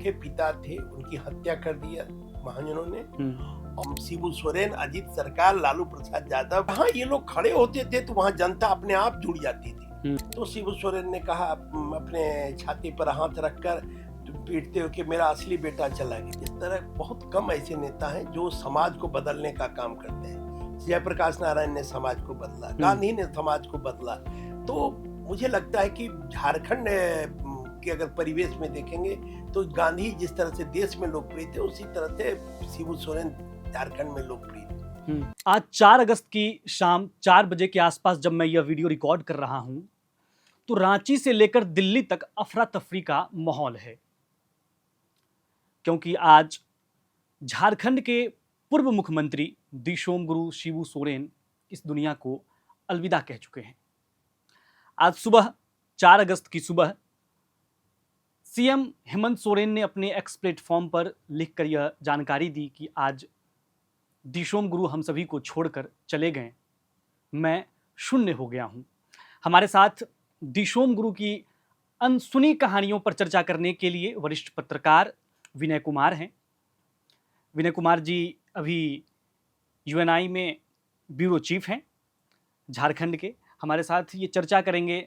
उनके पिता थे, उनकी हत्या कर दिया महाजनों ने। और शिबू सोरेन, अजीत सरकार, लालू प्रसाद यादव, हाँ ये लोग खड़े होते थे तो वहाँ जनता अपने आप जुड़ जाती थी। तो शिबू सोरेन ने कहा, अपने छाती पर हाथ रखकर पीटते हो कि मेरा असली बेटा चला गया। इस तरह बहुत कम ऐसे नेता हैं जो समाज को बदलने का काम करते हैं। जयप्रकाश नारायण ने समाज को बदला, गांधी ने समाज को बदला। तो मुझे लगता है कि झारखंड के अगर परिवेश में देखेंगे तो गांधी जिस तरह से देश में लोकप्रिय थे, उसी तरह से शिबू सोरेन झारखंड में लोकप्रिय थे। आज 4 अगस्त की शाम 4 बजे के आसपास जब मैं यह वीडियो रिकॉर्ड कर रहा हूं तो रांची से लेकर दिल्ली तक अफरा तफरी का माहौल है, क्योंकि आज झारखंड के पूर्व मुख्यमंत्री दिशोम गुरु शिबू सोरेन इस दुनिया को अलविदा कह चुके हैं। आज सुबह 4 अगस्त की सुबह सीएम हेमंत सोरेन ने अपने एक्स प्लेटफॉर्म पर लिखकर यह जानकारी दी कि आज दिशोम गुरु हम सभी को छोड़कर चले गए, मैं शून्य हो गया हूं। हमारे साथ दिशोम गुरु की अनसुनी कहानियों पर चर्चा करने के लिए वरिष्ठ पत्रकार विनय कुमार हैं। विनय कुमार जी अभी यूएनआई में ब्यूरो चीफ हैं झारखंड के। हमारे साथ ये चर्चा करेंगे।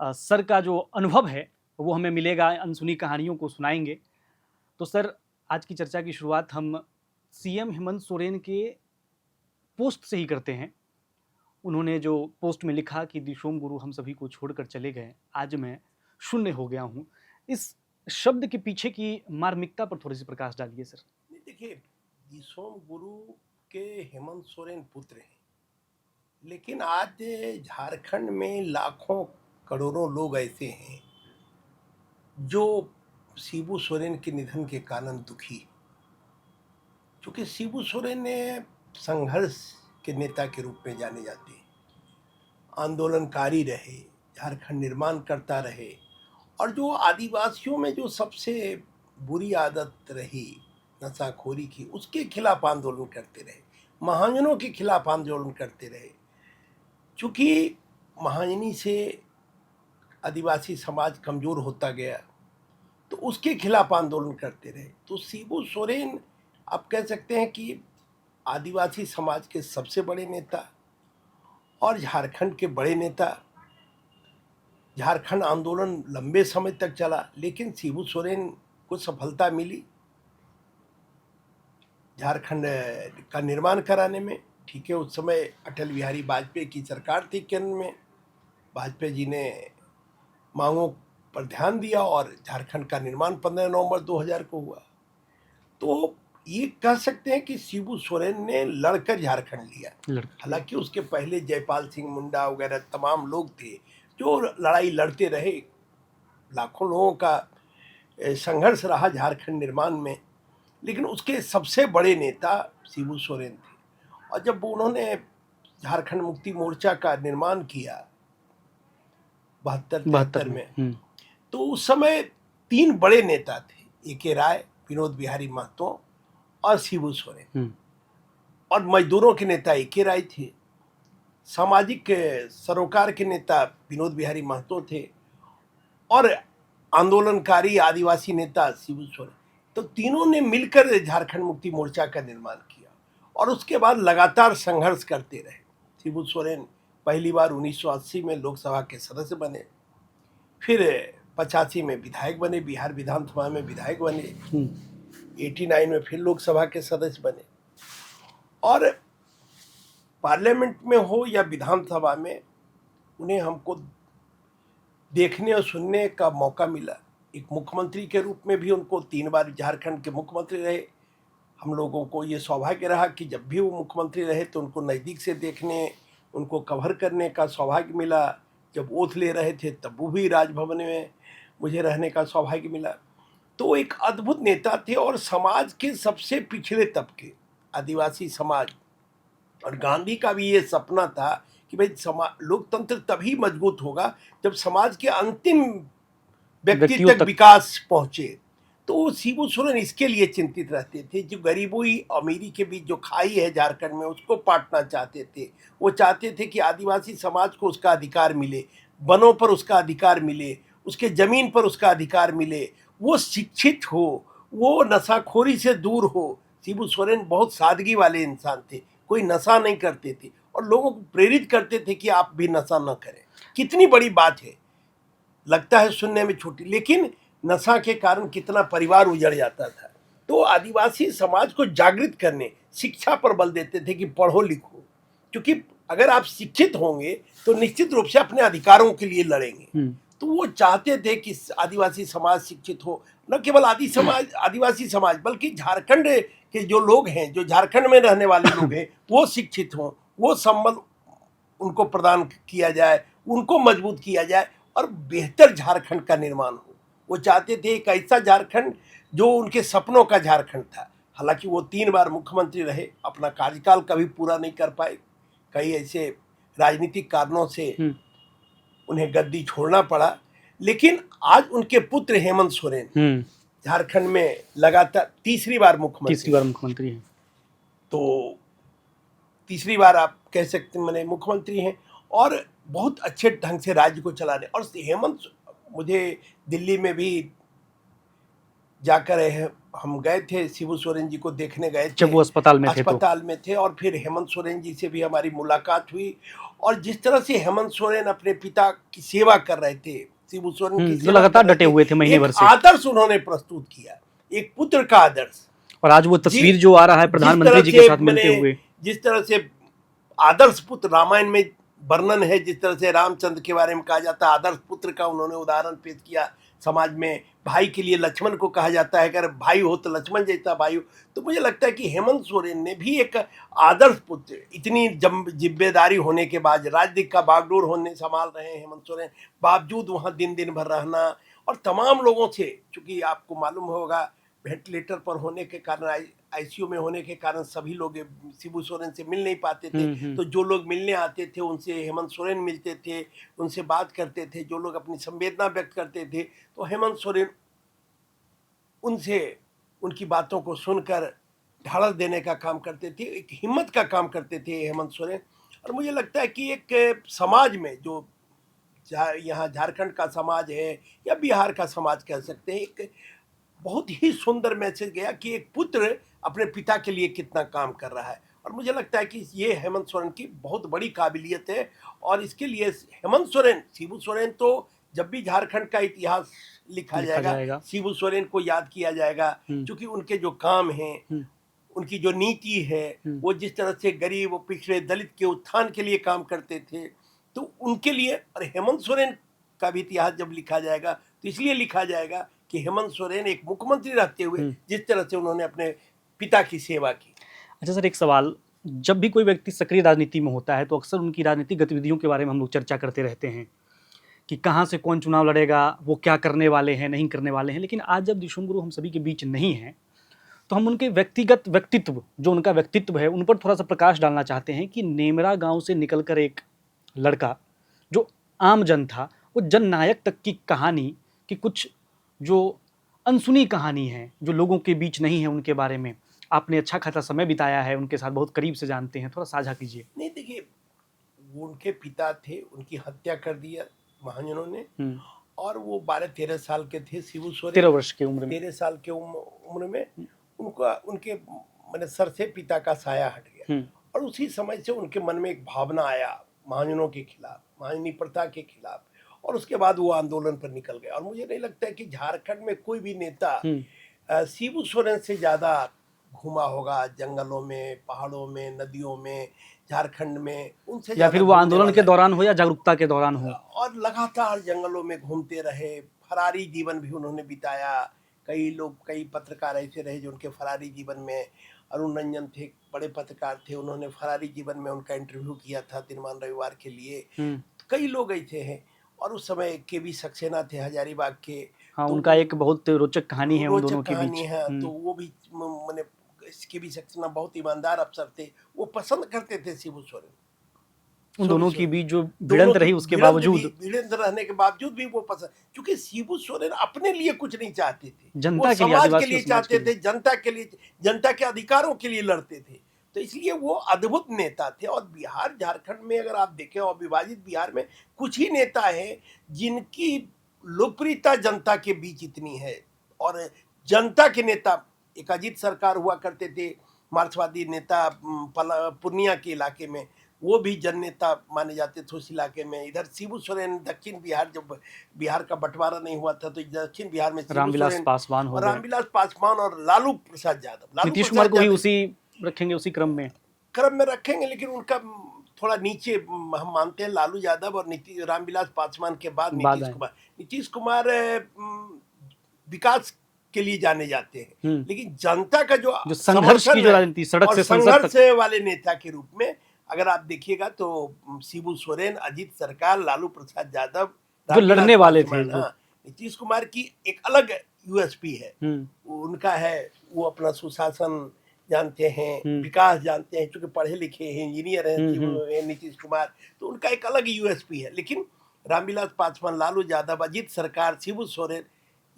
सर का जो अनुभव है वो हमें मिलेगा, अनसुनी कहानियों को सुनाएंगे। तो सर, आज की चर्चा की शुरुआत हम सीएम हेमंत सोरेन के पोस्ट से ही करते हैं। उन्होंने जो पोस्ट में लिखा कि दिशोम गुरु हम सभी को छोड़कर चले गए, आज मैं शून्य हो गया हूं, इस शब्द के पीछे की मार्मिकता पर थोड़ी सी प्रकाश डालिए सर। देखिए, दिशोम गुरु के हेमंत सोरेन पुत्र हैं, लेकिन आज झारखंड में लाखों करोड़ों लोग ऐसे हैं जो शिबू सोरेन के निधन के कारण दुखी। क्योंकि शिबू सोरेन ने संघर्ष के नेता के रूप में जाने जाते, आंदोलनकारी रहे, झारखंड निर्माण करता रहे, और जो आदिवासियों में जो सबसे बुरी आदत रही नशाखोरी की, उसके खिलाफ आंदोलन करते रहे, महाजनों के खिलाफ आंदोलन करते रहे। चूँकि महाजनी से आदिवासी समाज कमज़ोर होता गया तो उसके खिलाफ आंदोलन करते रहे। तो शिबू सोरेन आप कह सकते हैं कि आदिवासी समाज के सबसे बड़े नेता और झारखंड के बड़े नेता। झारखंड आंदोलन लंबे समय तक चला, लेकिन शिबू सोरेन को सफलता मिली झारखंड का निर्माण कराने में। ठीक है, उस समय अटल बिहारी वाजपेयी की सरकार थी केंद्र में। वाजपेयी जी ने मांगों पर ध्यान दिया और झारखंड का निर्माण 15 नवंबर 2000 को हुआ। तो ये कह सकते हैं कि शिबू सोरेन ने लड़कर झारखंड लिया। हालांकि उसके पहले जयपाल सिंह मुंडा वगैरह तमाम लोग थे जो लड़ाई लड़ते रहे। लाखों लोगों का संघर्ष रहा झारखंड निर्माण में, लेकिन उसके सबसे बड़े नेता शिबू सोरेन थे। और जब उन्होंने झारखंड मुक्ति मोर्चा का निर्माण किया 72-73 में, तो उस समय 3 बड़े नेता थे, ए.के. राय, विनोद बिहारी महतो और शिबू सोरेन। और मजदूरों के नेता ए.के. राय थे, सामाजिक सरोकार के नेता विनोद बिहारी महतो थे, और आंदोलनकारी आदिवासी नेता शिबू सोरेन। तो तीनों ने मिलकर झारखंड मुक्ति मोर्चा का निर्माण किया और उसके बाद लगातार संघर्ष करते रहे। शिबू सोरेन पहली बार 1980 में लोकसभा के सदस्य बने, फिर 85 में विधायक बने, बिहार विधानसभा में विधायक बने, 89 में फिर लोकसभा के सदस्य बने। और पार्लियामेंट में हो या विधानसभा में उन्हें हमको देखने और सुनने का मौका मिला। एक मुख्यमंत्री के रूप में भी उनको 3 बार झारखंड के मुख्यमंत्री रहे। हम लोगों को ये सौभाग्य रहा कि जब भी वो मुख्यमंत्री रहे तो उनको नज़दीक से देखने, उनको कवर करने का सौभाग्य मिला। जब ओथ ले रहे थे तब वो भी राजभवन में मुझे रहने का सौभाग्य मिला। तो एक अद्भुत नेता थे और समाज के सबसे पिछड़े तबके, आदिवासी समाज। और गांधी का भी ये सपना था कि भाई लोकतंत्र तभी मजबूत होगा जब समाज के अंतिम व्यक्ति तक विकास पहुंचे। तो शिबू सोरेन इसके लिए चिंतित रहते थे। जो गरीबी अमीरी के बीच जो खाई है झारखंड में, उसको पाटना चाहते थे। वो चाहते थे कि आदिवासी समाज को उसका अधिकार मिले, वनों पर उसका अधिकार मिले, उसके ज़मीन पर उसका अधिकार मिले, वो शिक्षित हो, वो नशाखोरी से दूर हो। शिबू सोरेन बहुत सादगी वाले इंसान थे, कोई नशा नहीं करते थे और लोगों को प्रेरित करते थे कि आप भी नशा न करें। कितनी बड़ी बात है, लगता है सुनने में छोटी, लेकिन नशा के कारण कितना परिवार उजड़ जाता था। तो आदिवासी समाज को जागृत करने, शिक्षा पर बल देते थे कि पढ़ो लिखो, क्योंकि अगर आप शिक्षित होंगे तो निश्चित रूप से अपने अधिकारों के लिए लड़ेंगे। तो वो चाहते थे कि आदिवासी समाज शिक्षित हो, न केवल आदिवासी समाज बल्कि झारखंड के जो लोग हैं, जो झारखंड में रहने वाले लोग हैं, वो शिक्षित हों, वो संबल उनको प्रदान किया जाए, उनको मजबूत किया जाए और बेहतर झारखंड का निर्माण हो। वो चाहते थे एक ऐसा झारखंड जो उनके सपनों का झारखंड था। हालांकि वो 3 बार मुख्यमंत्री रहे, अपना कार्यकाल कभी पूरा नहीं कर पाए, कई ऐसे राजनीतिक कारणों से उन्हें गद्दी छोड़ना पड़ा। लेकिन आज उनके पुत्र हेमंत सोरेन झारखंड में लगातार तीसरी बार मुख्यमंत्री हैं। तो तीसरी बार आप कह सकते हैं मैंने मुख्यमंत्री हैं और बहुत अच्छे ढंग से राज्य को चला रहे। और हेमंत, मुझे दिल्ली में भी जाकर हम गए थे, शिबू सोरेन जी को देखने गए थे जब वो अस्पताल में थे और फिर हेमंत सोरेन जी से भी हमारी मुलाकात हुई। और जिस तरह से हेमंत सोरेन अपने पिता की सेवा कर रहे थे, शिबू सोरेन की सेवा लगातार डटे हुए थे महीने भर से, आदर्श उन्होंने प्रस्तुत किया, एक पुत्र का आदर्श। और आज वो तस्वीर जो आ रहा है प्रधानमंत्री जी के साथ मिलते हुए, जिस तरह से आदर्श पुत्र रामायण में वर्णन है, जिस तरह से रामचंद्र के बारे में कहा जाता है आदर्श पुत्र का, उन्होंने उदाहरण पेश किया। समाज में भाई के लिए लक्ष्मण को कहा जाता है, अगर भाई हो तो लक्ष्मण जैसा भाई हो। तो मुझे लगता है कि हेमंत सोरेन ने भी एक आदर्श पुत्र, इतनी जिम्मेदारी होने के बाद, राज्य का बागडोर होने संभाल रहे हैं हेमंत सोरेन, बावजूद वहाँ दिन दिन भर रहना और तमाम लोगों से, चूंकि आपको मालूम होगा वेंटिलेटर पर होने के कारण, आईसीयू में होने के कारण सभी लोग शिबू सोरेन से मिल नहीं पाते थे। तो जो लोग मिलने आते थे उनसे हेमंत सोरेन मिलते थे, उनसे बात करते थे। जो लोग अपनी संवेदना व्यक्त करते थे तो हेमंत सोरेन उनसे उनकी बातों को सुनकर ढाढ़स देने का काम करते थे, एक हिम्मत का काम करते थे हेमंत सोरेन। और मुझे लगता है कि एक समाज में, जो यहाँ झारखंड का समाज है या बिहार का समाज कह सकते हैं, एक बहुत ही सुंदर मैसेज गया कि एक पुत्र अपने पिता के लिए कितना काम कर रहा है। और मुझे लगता है कि ये हेमंत सोरेन की बहुत बड़ी काबिलियत है। और इसके लिए हेमंत सोरेन, शिबू सोरेन तो जब भी झारखंड का इतिहास लिखा जाएगा शिबू सोरेन को याद किया जाएगा, क्योंकि उनके जो काम हैं, उनकी जो नीति है, वो जिस तरह से गरीब और पिछड़े दलित के उत्थान के लिए काम करते थे, तो उनके लिए। और हेमंत सोरेन का भी इतिहास जब लिखा जाएगा तो इसलिए लिखा जाएगा कि हेमंत सोरेन एक मुख्यमंत्री रहते हुए जिस तरह से उन्होंने अपने पिता की सेवा की। अच्छा सर, एक सवाल, जब भी कोई व्यक्ति सक्रिय राजनीति में होता है तो अक्सर उनकी राजनीतिक गतिविधियों के बारे में हम लोग चर्चा करते रहते हैं कि कहाँ से कौन चुनाव लड़ेगा, वो क्या करने वाले हैं, नहीं करने वाले हैं। लेकिन आज जब दिशोम गुरु हम सभी के बीच नहीं हैं तो हम उनके व्यक्तिगत व्यक्तित्व, जो उनका व्यक्तित्व है, उन पर थोड़ा सा प्रकाश डालना चाहते हैं कि नेमरा गाँव से निकलकर एक लड़का जो आम जन था, वो जननायक तक की कहानी की कुछ जो अनसुनी कहानी है, जो लोगों के बीच नहीं है, उनके बारे में आपने अच्छा खासा समय बिताया है, उनके साथ बहुत करीब से जानते हैं, थोड़ा साझा कीजिए। नहीं, देखिए, वो उनके पिता थे, उनकी हत्या कर दिया महाजनों ने, और वो 12-13 साल के थे शिबू सोरेन, 13 वर्ष की उम्र में, 13 साल की उम्र में उनके मैंने सर से पिता का साया हट गया। और उसी समय से उनके मन में एक भावना आया महाजनों के खिलाफ, महाजनी प्रथा के खिलाफ, और उसके बाद वो आंदोलन पर निकल गए। और मुझे नहीं लगता है कि झारखंड में कोई भी नेता शिबू सोरेन से ज्यादा घूमा होगा, जंगलों में, पहाड़ों में, नदियों में, झारखंड में, उनसे, या फिर वो आंदोलन के दौरान हो या जागरूकता के दौरान हो, और लगातार जंगलों में घूमते रहे। फरारी जीवन भी उन्होंने बिताया। कई पत्रकार ऐसे रहे जो उनके फरारी जीवन में, अरुण रंजन थे, बड़े पत्रकार थे, उन्होंने फरारी जीवन में उनका इंटरव्यू किया था दिनमान रविवार के लिए। कई लोग ऐसे हैं। और उस समय केवी सक्सेना थे हजारीबाग के। हाँ, तो उनका एक बहुत रोचक कहानी है, उन दोनों के बीच है। तो वो भी मैंने, केवी सक्सेना बहुत ईमानदार अफसर थे, वो पसंद करते थे शिबू सोरेन। उन दोनों की बीच जो भिड़ंत रही, उसके बावजूद, भिड़ंत रहने के बावजूद भी वो पसंद, क्योंकि शिबू सोरेन अपने लिए कुछ नहीं चाहते थे, जनता के लिए, समाज के लिए चाहते थे, जनता के लिए, जनता के अधिकारों के लिए लड़ते थे। तो इसलिए वो अद्भुत नेता थे। और बिहार, झारखंड में अगर आप देखें, और विभाजित बिहार में कुछ ही नेता हैं जिनकी लोकप्रियता जनता के बीच इतनी है। और जनता के नेता, एक अजीत सरकार हुआ करते थे, मार्क्सवादी नेता पूर्णिया के इलाके में, वो भी जन नेता माने जाते थे उस इलाके में। इधर शिबू सोरेन दक्षिण बिहार, जब बिहार का बंटवारा नहीं हुआ था तो दक्षिण बिहार में शिबू रामविलास सोरेन पासवान हो और गए, रामविलास पासवान और लालू प्रसाद यादव। नीतीश कुमार को भी उसी रखेंगे, उसी क्रम में रखेंगे, लेकिन उनका थोड़ा नीचे हम मानते हैं लालू यादव और रामविलास पासवान के बाद नीतीश कुमार। नीतीश कुमार विकास के लिए जाने जाते हैं, लेकिन जनता का जो संघर्ष की जो राजनीति, सड़क से संघर्ष वाले नेता के रूप में अगर आप देखिएगा तो शिबू सोरेन, अजीत सरकार, लालू प्रसाद यादव जो लड़ने वाले थे, नीतीश कुमार की एक अलग यूएसपी है, उनका है, वो अपना सुशासन जानते हैं, विकास जानते हैं, क्योंकि पढ़े लिखे हैं, इंजीनियर हैं नीतीश कुमार, तो उनका एक अलग यूएसपी है। लेकिन रामविलास पासवान, लालू यादव, अजीत सरकार, शिबू सोरेन,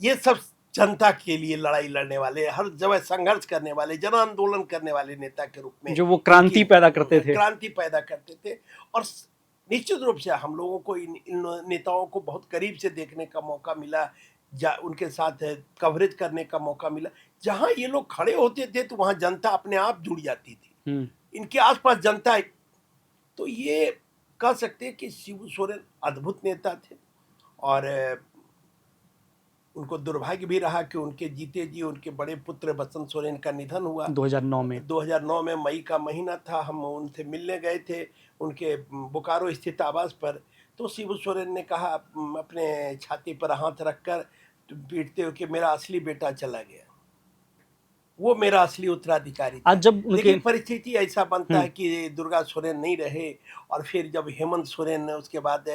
ये सब जनता के लिए लड़ाई लड़ने वाले, हर जगह संघर्ष करने वाले, जन आंदोलन करने वाले नेता के रूप में, जो वो क्रांति पैदा करते थे। और निश्चित रूप से हम लोगों को इन नेताओं को बहुत करीब से देखने का मौका मिला, उनके साथ कवरेज करने का मौका मिला। जहां ये लोग खड़े होते थे तो वहां जनता अपने आप जुड़ जाती थी, इनके आसपास जनता। तो ये कह सकते हैं कि शिबू सोरेन अद्भुत नेता थे, और उनको दुर्भाग्य भी रहा कि उनके जीते जी उनके बड़े पुत्र बसंत सोरेन का निधन हुआ 2009 में मई का महीना था। हम उनसे मिलने गए थे उनके बोकारो स्थित आवास पर, तो शिबू सोरेन ने कहा अपने छाती पर हाथ रखकर पीटते हुए कि मेरा असली बेटा चला गया, वो मेरा असली उत्तराधिकारी था। लेकिन परिस्थिति ऐसा बनता है कि दुर्गा सोरेन नहीं रहे, और फिर जब हेमंत सोरेन उसके बाद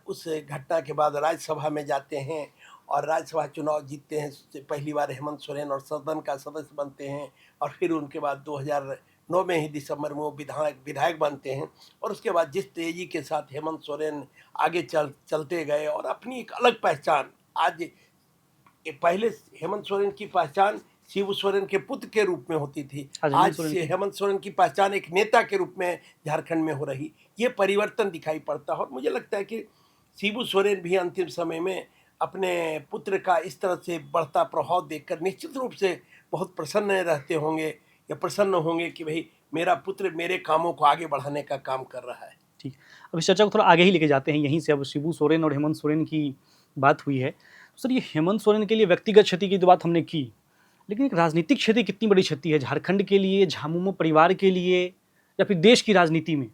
उस घटना के बाद राज्यसभा में जाते हैं और राज्यसभा चुनाव जीतते हैं पहली बार हेमंत सोरेन, और सदन का सदस्य बनते हैं, और फिर उनके बाद 2009 में ही दिसंबर में वो विधायक बनते हैं। और उसके बाद जिस तेजी के साथ हेमंत सोरेन आगे चलते गए और अपनी एक अलग पहचान, आज पहले हेमंत सोरेन की पहचान शिबू सोरेन के पुत्र के रूप में होती थी, आज से हेमंत सोरेन की पहचान एक नेता के रूप में झारखंड में हो रही, ये परिवर्तन दिखाई पड़ता है। और मुझे लगता है कि शिबू सोरेन भी अंतिम समय में अपने पुत्र का इस तरह से बढ़ता प्रभाव देखकर निश्चित रूप से बहुत प्रसन्न रहते होंगे, या प्रसन्न होंगे कि भाई मेरा पुत्र मेरे कामों को आगे बढ़ाने का काम कर रहा है। ठीक, अब इस चर्चा को थोड़ा आगे ही लेके जाते हैं यहीं से। अब शिबू सोरेन और हेमंत सोरेन की बात हुई है, सर ये हेमंत सोरेन के लिए व्यक्तिगत क्षति की तो बात हमने की, लेकिन एक राजनीतिक क्षति कितनी बड़ी क्षति है झारखंड के लिए, झामुमो परिवार के लिए, या फिर देश की राजनीति में?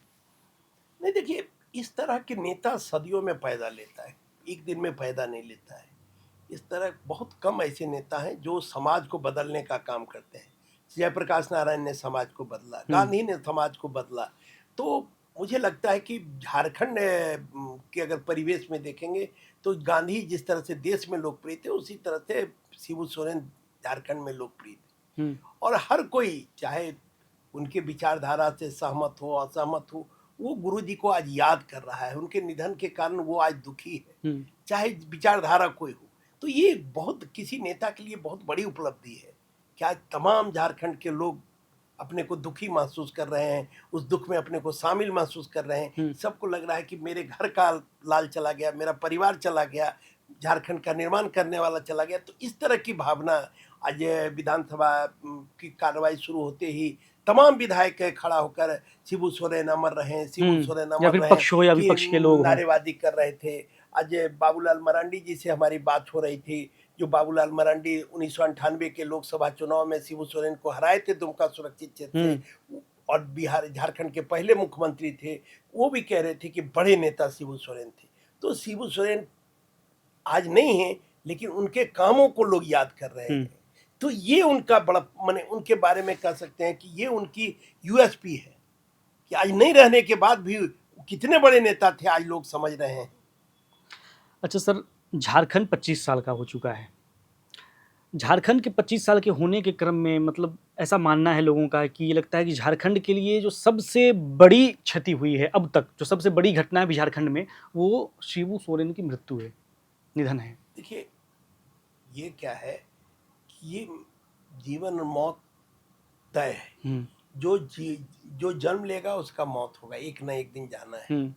नहीं, देखिए, इस तरह के नेता सदियों में पैदा लेता है, एक दिन में पैदा नहीं लेता है। इस तरह बहुत कम ऐसे नेता हैं जो समाज को बदलने का काम करते हैं। जयप्रकाश नारायण ने समाज को बदला, गांधी ने समाज को बदला। तो मुझे लगता है कि झारखंड के अगर परिवेश में देखेंगे तो गांधी जिस तरह से देश में लोकप्रिय थे, उसी तरह से शिबू सोरेन झारखंड में लोकप्रिय थे। और हर कोई, चाहे उनके विचारधारा से सहमत हो असहमत हो, वो गुरुजी को आज याद कर रहा है। उनके निधन के कारण वो आज दुखी है, चाहे विचारधारा कोई हो। तो ये बहुत किसी नेता के लिए बहुत बड़ी उपलब्धि है कि आज तमाम झारखंड के लोग अपने को दुखी महसूस कर रहे हैं, उस दुख में अपने को शामिल महसूस कर रहे हैं। सबको लग रहा है कि मेरे घर का लाल चला गया, मेरा परिवार चला गया, झारखंड का निर्माण करने वाला चला गया। तो इस तरह की भावना आज विधानसभा की कार्रवाई शुरू होते ही तमाम विधायक खड़ा होकर शिबू सोरेन अमर रहे, शिबू सोरेन अमर रहे, पक्ष हो या विपक्ष के लोग नारेबाजी कर रहे थे। आज बाबूलाल मरांडी जी से हमारी बात हो रही थी, जो बाबूलाल मरांडी 1998 के लोकसभा चुनाव में शिबू सोरेन को हराए थे दुमका सुरक्षित क्षेत्र से, और बिहार झारखंड के पहले मुख्यमंत्री थे। वो भी कह रहे थे कि बड़े नेता शिबू सोरेन थे। तो शिबू सोरेन आज नहीं है, लेकिन उनके कामों को लोग याद कर रहे हैं। तो ये उनका बड़ा, माने उनके बारे में कह सकते हैं कि ये उनकी यूएसपी है कि आज नहीं रहने के बाद भी कितने बड़े नेता थे आज लोग समझ रहे हैं। अच्छा सर, झारखंड 25 साल का हो चुका है। झारखंड के 25 साल के होने के क्रम में मतलब ऐसा मानना है लोगों का कि ये लगता है कि झारखंड के लिए जो सबसे बड़ी क्षति हुई है अब तक, जो सबसे बड़ी घटना है झारखंड में, वो शिबू सोरेन की मृत्यु है, निधन है। देखिए, ये क्या है कि ये जीवन और मौत तय है। जो जन्म लेगा उसका मौत होगा, एक ना एक दिन जाना है।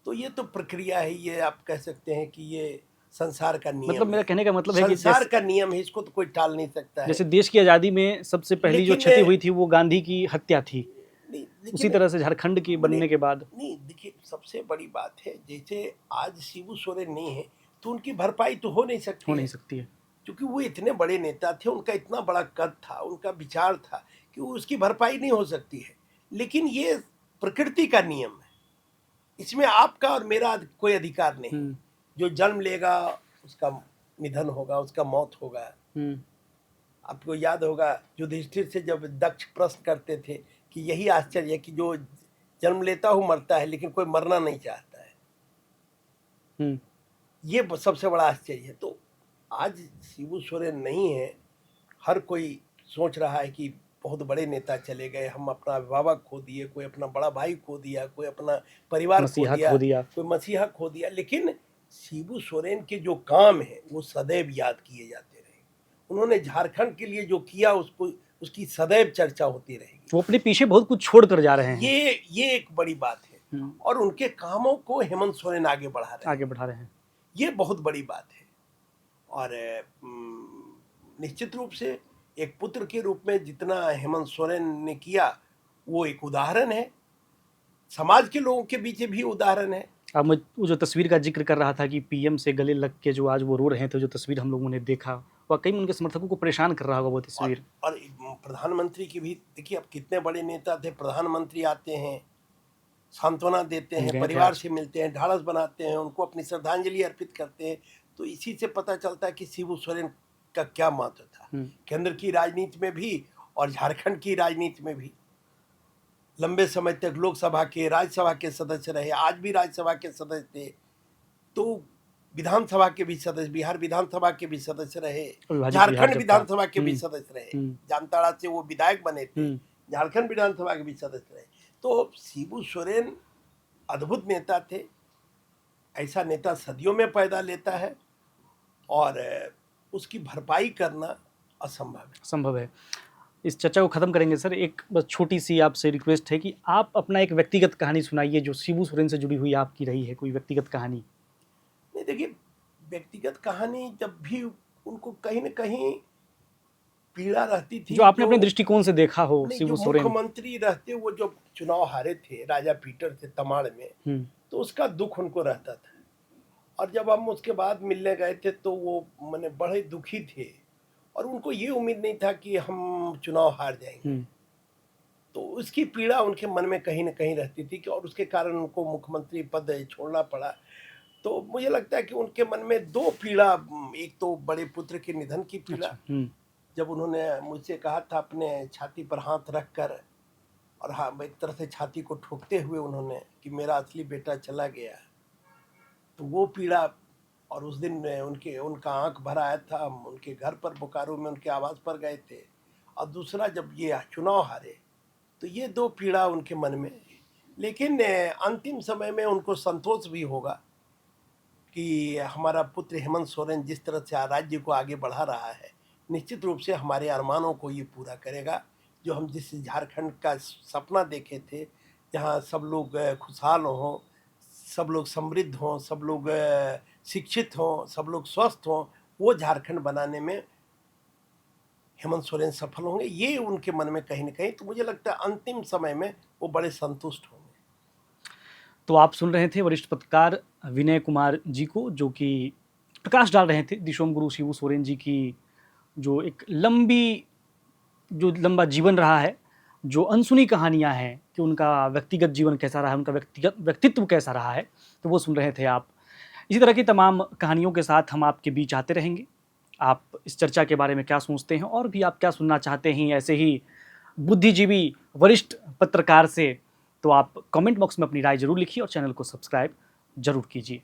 तो ये तो प्रक्रिया है, ये आप कह सकते हैं कि ये संसार का नियम मतलब मेरा है। कहने का मतलब है कि संसार का नियम है, इसको तो कोई टाल नहीं सकता है। जैसे देश की आज़ादी में सबसे पहली जो लेकिन क्षति हुई थी वो गांधी की हत्या थी, नहीं, उसी तरह से झारखंड की बनने के बाद नहीं, देखिए सबसे बड़ी बात है, जैसे आज शिबू सोरेन नहीं है तो उनकी भरपाई तो हो नहीं सकती है, क्योंकि वो इतने बड़े नेता थे, उनका इतना बड़ा कद था, उनका विचार था कि उसकी भरपाई नहीं हो सकती है। लेकिन ये प्रकृति का नियम है, इसमें आपका और मेरा कोई अधिकार नहीं। जो जन्म लेगा उसका निधन होगा, उसका मौत होगा। आपको याद होगा युधिष्ठिर से जब दक्ष प्रश्न करते थे कि यही आश्चर्य है कि जो जन्म लेता हूँ मरता है, लेकिन कोई मरना नहीं चाहता है। ये सबसे बड़ा आश्चर्य है। तो आज शिबू सोरेन नहीं है, हर कोई सोच रहा है कि बहुत बड़े नेता चले गए, हम अपना अभिभावक खो दिए, कोई अपना बड़ा भाई खो दिया, कोई अपना परिवार खो दिया, कोई मसीहा खो दिया। लेकिन शिबू सोरेन के जो काम है वो सदैव याद किए जाते रहे। उन्होंने झारखंड के लिए जो किया उसको उसकी सदैव चर्चा होती रहेगी। वो अपने पीछे बहुत कुछ छोड़ कर जा रहे हैं। ये एक बड़ी बात है। और उनके कामों को हेमंत सोरेन आगे बढ़ा रहे हैं। ये बहुत बड़ी बात है। और निश्चित रूप से एक पुत्र के रूप में जितना हेमंत सोरेन ने किया वो एक उदाहरण है, समाज के लोगों के बीच भी उदाहरण है। अब मैं वो जो तस्वीर का जिक्र कर रहा था कि पीएम से गले लग के जो आज वो रो रहे थे, जो तस्वीर हम लोगों ने देखा, वाकई में उनके समर्थकों को परेशान कर रहा होगा वो तस्वीर। और प्रधानमंत्री की भी देखिए, अब कितने बड़े नेता थे, प्रधानमंत्री आते हैं, सांत्वना देते हैं, परिवार से मिलते हैं, ढाढ़स बनाते हैं, उनको अपनी श्रद्धांजलि अर्पित करते हैं। तो इसी से पता चलता है कि शिबू सोरेन का क्या महत्व था केंद्र की राजनीति में भी और झारखंड की राजनीति में भी। लंबे समय तक लोकसभा के, राज्यसभा के सदस्य रहे, आज भी राज्यसभा के सदस्य थे, तो विधानसभा के भी सदस्य, बिहार विधानसभा के भी सदस्य रहे, झारखंड विधानसभा के भी सदस्य रहे, जामताड़ा से वो विधायक बने थे, झारखंड विधानसभा के भी सदस्य रहे। तो शिबू सोरेन अद्भुत नेता थे। ऐसा नेता सदियों में पैदा लेता है और उसकी भरपाई करना असंभव है। इस चर्चा को खत्म करेंगे सर, एक बस छोटी सी आपसे रिक्वेस्ट है कि आप अपना एक व्यक्तिगत कहानी सुनाइए जो शिबू सोरेन से जुड़ी हुई आपकी रही है, कोई व्यक्तिगत कहानी। नहीं, देखिए व्यक्तिगत कहानी, जब भी उनको कहीं न कहीं पीड़ा रहती थी, जो आपने अपने दृष्टिकोण से देखा हो शिबू सोरेन। मुख्यमंत्री रहते वो जो चुनाव हारे थे राजा पीटर से तमाड़ में, तो उसका दुख उनको रहता था। और जब हम उसके बाद मिलने गए थे तो वो मैंने बड़े दुखी थे और उनको ये उम्मीद नहीं था कि हम चुनाव हार जाएंगे। तो उसकी पीड़ा उनके मन में कहीं न कहीं रहती थी कि और उसके कारण उनको मुख्यमंत्री पद छोड़ना पड़ा। तो मुझे लगता है कि उनके मन में दो पीड़ा, एक तो बड़े पुत्र के निधन की पीड़ा, जब उन्होंने मुझसे कहा था अपने छाती पर हाथ रख कर, और हाँ, एक तरह से छाती को ठोकते हुए उन्होंने कि मेरा असली बेटा चला गया, तो वो पीड़ा। और उस दिन उनका आंख भर आया था, हम उनके घर पर बोकारो में उनके आवास पर गए थे। और दूसरा जब ये चुनाव हारे, तो ये दो पीड़ा उनके मन में। लेकिन अंतिम समय में उनको संतोष भी होगा कि हमारा पुत्र हेमंत सोरेन जिस तरह से राज्य को आगे बढ़ा रहा है, निश्चित रूप से हमारे अरमानों को ये पूरा करेगा। जो हम जिस झारखंड का सपना देखे थे, जहाँ सब लोग खुशहाल हों, सब लोग समृद्ध हों, सब लोग शिक्षित हों, सब लोग स्वस्थ हों, वो झारखंड बनाने में हेमंत सोरेन सफल होंगे, ये उनके मन में कहीं न कहीं। तो मुझे लगता है अंतिम समय में वो बड़े संतुष्ट होंगे। तो आप सुन रहे थे वरिष्ठ पत्रकार विनय कुमार जी को, जो कि प्रकाश डाल रहे थे दिशोम गुरु शिबू सोरेन जी की जो एक लंबा जीवन रहा है, जो अनसुनी कहानियां हैं कि उनका व्यक्तिगत जीवन कैसा रहा है, उनका व्यक्तित्व कैसा रहा है, तो वो सुन रहे थे आप। इसी तरह की तमाम कहानियों के साथ हम आपके बीच आते रहेंगे। आप इस चर्चा के बारे में क्या सोचते हैं और भी आप क्या सुनना चाहते हैं ऐसे ही बुद्धिजीवी वरिष्ठ पत्रकार से, तो आप कमेंट बॉक्स में अपनी राय जरूर लिखिए और चैनल को सब्सक्राइब जरूर कीजिए।